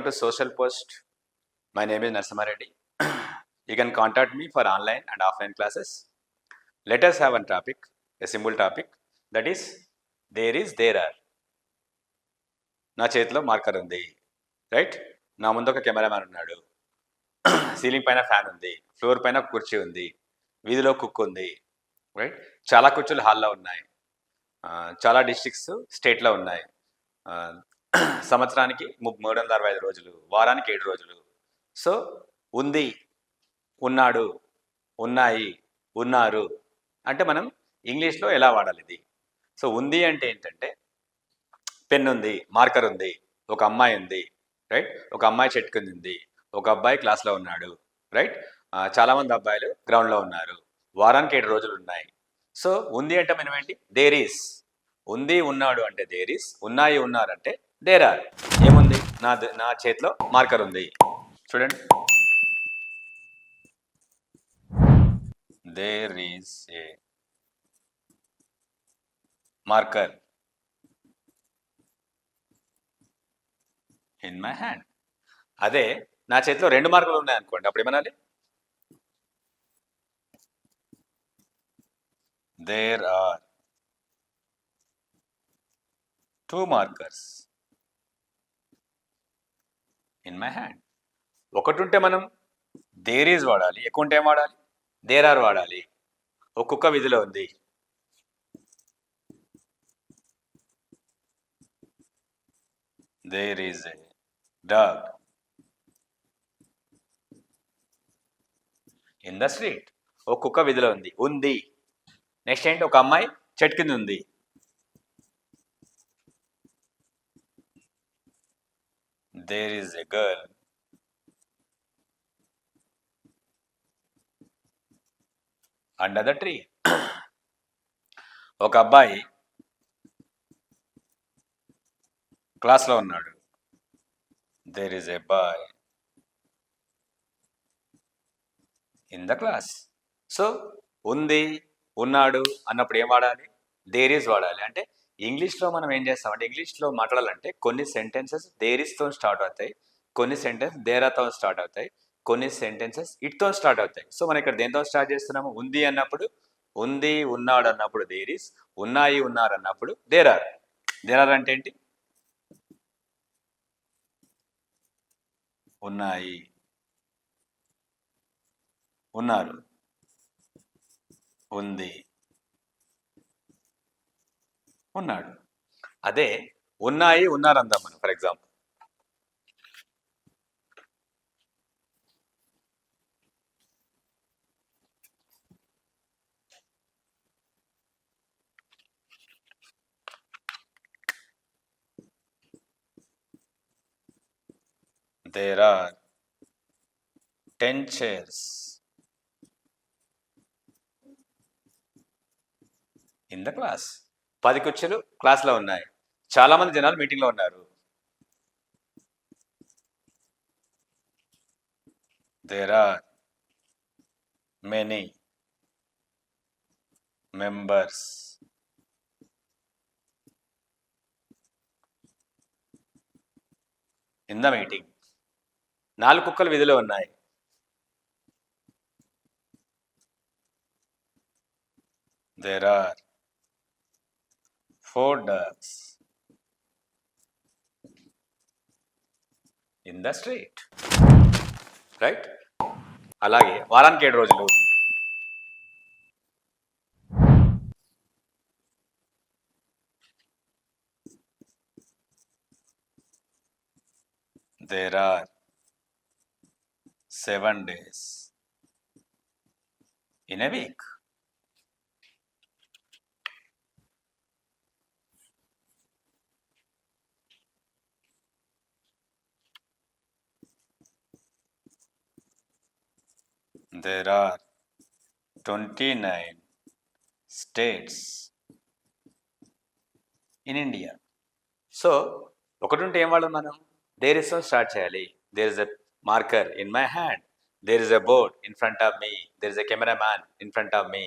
Welcome to Social Post. My name is Narsimha Reddy. You can contact me for online and offline classes. Let us have one topic, a simple topic, that is there are. నా చేతిలో marker ఉంది, right? నా ముందు ఒక cameraman ఉన్నాడు, ceiling పైన fan ఉంది, floor పైన కుర్చీ ఉంది, వీధిలో కుక్ ఉంది, రైట్? చాలా కుర్చీలు హాల్లో ఉన్నాయి, చాలా డిస్ట్రిక్ట్స్ స్టేట్లో ఉన్నాయి, సంవత్సరానికి 365 రోజులు, వారానికి 7 రోజులు. సో ఉంది, ఉన్నాడు, ఉన్నాయి, ఉన్నారు అంటే మనం ఇంగ్లీష్లో ఎలా వాడాలి ఇది? సో ఉంది అంటే ఏంటంటే పెన్ ఉంది, మార్కర్ ఉంది, ఒక అమ్మాయి ఉంది, రైట్? ఒక అమ్మాయి చెట్టు కింద ఉంది, ఒక అబ్బాయి క్లాస్లో ఉన్నాడు, రైట్? చాలామంది అబ్బాయిలు గ్రౌండ్లో ఉన్నారు, వారానికి 7 రోజులు ఉన్నాయి. సో ఉంది అంటే మనం ఏంటి? There is. ఉంది, ఉన్నాడు అంటే దేర్ ఈస్, ఉన్నాయి, ఉన్నారు అంటే దేర్ ఆర్. ఏముంది? నా చేతిలో మార్కర్ ఉంది, చూడండి. There is a marker in my hand. అదే నా చేతిలో 2 మార్కులు ఉన్నాయి అనుకోండి, అప్పుడు ఏమనాలి? There are 2 markers in my hand. ఒకటి ఉంటే మనం దేర్ ఈజ్ వాడాలి, ఎక్కువ ఉంటే ఏం వాడాలి? దేర్ ఆర్ వాడాలి. ఒక్కొక్క విధిలో ఉంది. There is a dog in the street. ఒక్కొక్క విధిలో ఉంది, ఉంది. నెక్స్ట్ ఏంటి? ఒక అమ్మాయి చెట్టు కింద ఉంది. There is a girl under the tree. ఒక అబ్బాయి క్లాస్లో ఉన్నాడు. There is a boy in the class. సో ఉంది, ఉన్నాడు అన్నప్పుడు ఏం వాడాలి? దేర్ ఈజ్ వాడాలి. అంటే ఇంగ్లీష్లో మనం ఏం చేస్తామంటే, ఇంగ్లీష్లో మాట్లాడాలంటే కొన్ని సెంటెన్సెస్ దేర్ ఈస్తో స్టార్ట్ అవుతాయి, కొన్ని సెంటెన్స్ దేర్ ఆర్తో స్టార్ట్ అవుతాయి, కొన్ని సెంటెన్సెస్ ఇట్తో స్టార్ట్ అవుతాయి. సో మనం ఇక్కడ దేంతో స్టార్ట్ చేస్తున్నాము? ఉంది అన్నప్పుడు ఉంది, ఉన్నాడు అన్నప్పుడు దేర్ ఈస్, ఉన్నాయి, ఉన్నారు అన్నప్పుడు దేర్ ఆర్. దేర్ ఆర్ అంటే ఏంటి? ఉన్నాయి, ఉన్నారు, ఉంది, ఉన్నాడు. అదే ఉన్నాయి, ఉన్నారు అందాం మనం. For example, there are 10 chairs in the class. 10 కుర్చీలు క్లాస్లో ఉన్నాయి, చాలా మంది జనాలు మీటింగ్లో ఉన్నారు. There are many members in the meeting. 4 కుక్కలు విధిలో ఉన్నాయి. There are 4 dogs in the street. Right? అలాగే వారానికి 7 రోజులు. There are 7 days in a week. There are 29 states in India. సో ఒకటి ఉంటే ఏం వాడడం మనం? దేర్ ఇస్ తో స్టార్ట్ చేయాలి. There is a marker in my hand, there is a board in front of me, there is a cameraman in front of me,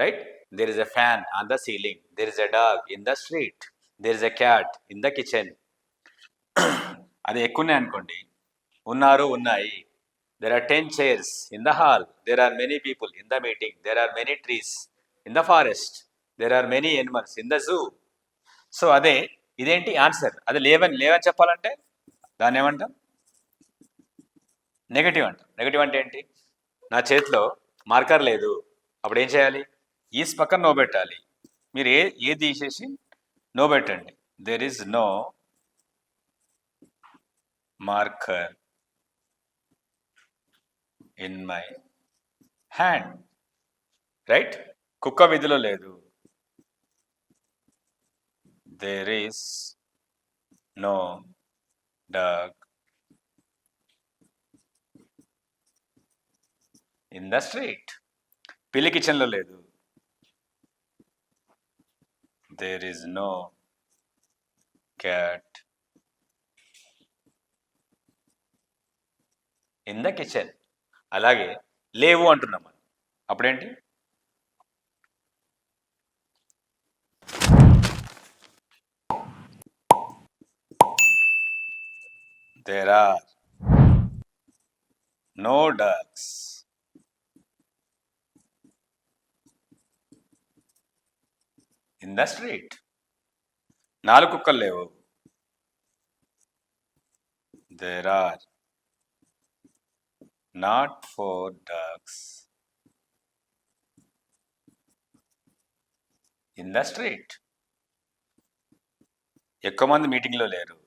right? There is a fan on the ceiling, there is a dog in the street, there is a cat in the kitchen. అది ఎక్కువనే అనుకోండి, ఉన్నారు ఉన్నాయి. There are 10 chairs in the hall. There are many people in the meeting. There are many trees in the forest. There are many animals in the zoo. So అదే ఇదేంటి answer. అది లేవని చెప్పాలంటే దాన్ని ఏమంటాం? నెగటివ్ అంటాం. నెగటివ్ అంటే ఏంటి? నా చేతిలో మార్కర్ లేదు, అప్పుడు ఏం చేయాలి? ఈస్ పక్కన నో పెట్టాలి. మీరు ఏ తీసేసి నో పెట్టండి. There is no marker in my hand. Right? కుక్క విధిలో లేదు. There is no dog in the street. పిల్లి కిచెన్లో లేదు. There is no cat in the kitchen. అలాగే లేవు అంటున్నాం మనం, అప్పుడేంటి? There are no dogs in the street. 4 కుక్కలు లేవు. There are not 4 dogs in the street. ఎక్కువ మంది మీటింగ్లో లేరు.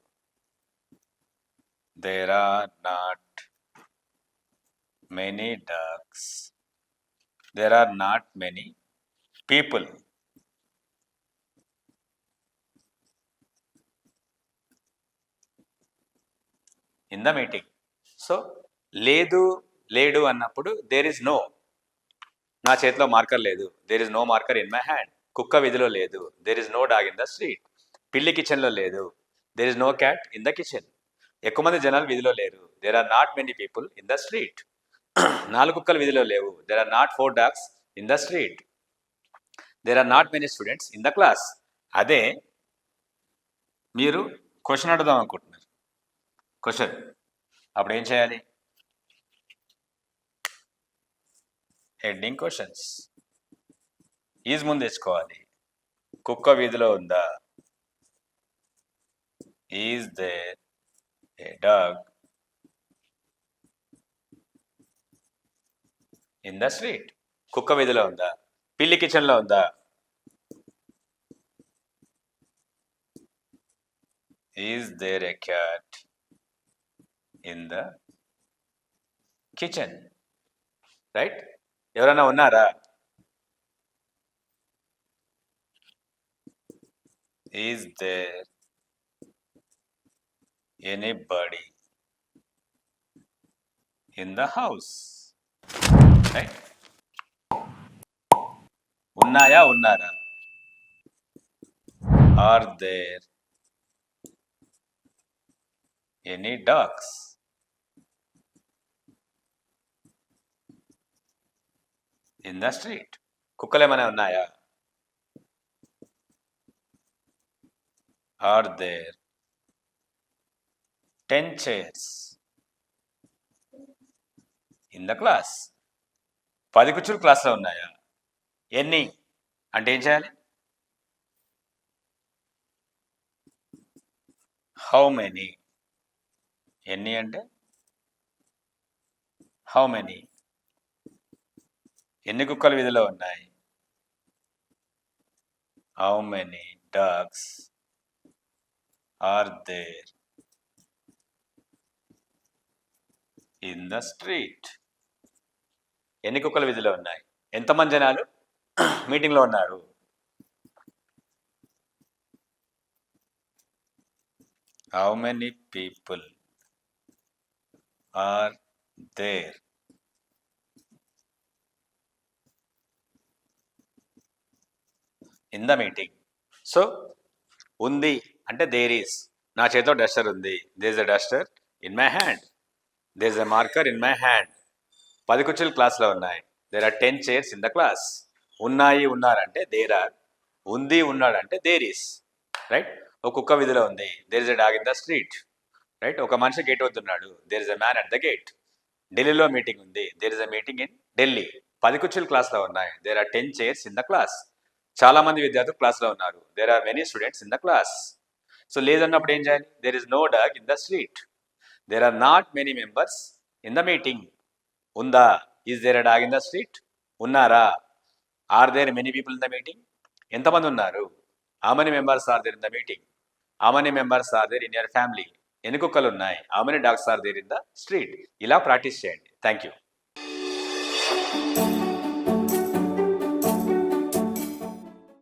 There are not many dogs. There are not many people in the meeting. So లేదు లేడు అన్నప్పుడు దేర్ ఇస్ నో. నా చేతిలో మార్కర్ లేదు. There is no marker in my hand. కుక్క విధిలో లేదు. There is no dog in the street. పిల్లి కిచెన్లో లేదు. There is no cat in the kitchen. ఎక్కువ మంది జనాలు విధిలో లేరు. There are not many people in the street. 4 కుక్కలు విధిలో లేవు. There are not 4 dogs in the street. There are not many students in the class. అదే మీరు క్వశ్చన్ అడుగుదాం అనుకుంటున్నారు. క్వశ్చన్ అప్పుడు ఏం చేయాలి? Heading questions. ఈజ్ ముందు తెచ్చుకోవాలి. కుక్క వీధిలో ఉందా? Is there a dog in the street. కుక్క వీధిలో ఉందా? పిల్లి కిచెన్లో ఉందా? Is there a cat in the kitchen. Right? ఎవరైనా ఉన్నారా? Is there anybody in the house? Right? ఉన్నాయా ఉన్నారా? Are there any dogs in the street? కుక్కలు ఏమైనా ఉన్నాయా? Are there 10 chairs in the class? 10 కుర్చీలు క్లాస్లో ఉన్నాయా? ఎన్ని అంటే ఏం చేయాలి? How many. ఎన్ని అంటే హౌ మెనీ. ఎన్ని కుక్కలు విధిలో ఉన్నాయి? How many dogs are there in the street? ఎన్ని కుక్కల విధిలో ఉన్నాయి? ఎంతమంది జనాలు మీటింగ్లో ఉన్నారు? How many people are there in the meeting? So ఉంది అంటే దేర్ ఈస్. నా చేతిలో డస్టర్ ఉంది. There is a duster in my hand. There is a marker in my hand. 10 కుర్చీలు క్లాస్లో ఉన్నాయి. There are 10 chairs in the class. ఉన్నాయి ఉన్నారంటే దేర్ ఆర్. ఉంది ఉన్నాడంటే దేర్ ఈస్. రైట్? ఒక కుక్క విధిలో ఉంది. There is a dog in the street. Right. ఒక మనిషి గేట్ వద్దున్నాడు. There is a man at the gate. ఢిల్లీలో మీటింగ్ ఉంది. There is a meeting in Delhi. 10 కుర్చీలు క్లాస్లో ఉన్నాయి. There are 10 chairs in the class. చాలా మంది విద్యార్థులు క్లాస్లో ఉన్నారు. There are many students in the class. So లేదన్నప్పుడు ఏం చేయాలి? There is no dog in the street. There are not many members in the meeting. ఉందా? Is there a dog in the street? ఉన్నారా? Are there many people in the meeting? ఎంతమంది ఉన్నారు? How many members are there in the meeting? How many members are there in your family? ఎన్ని కుక్కలు ఉన్నాయి? How many dogs are there in the street? ఇలా practice చేయండి. Thank you.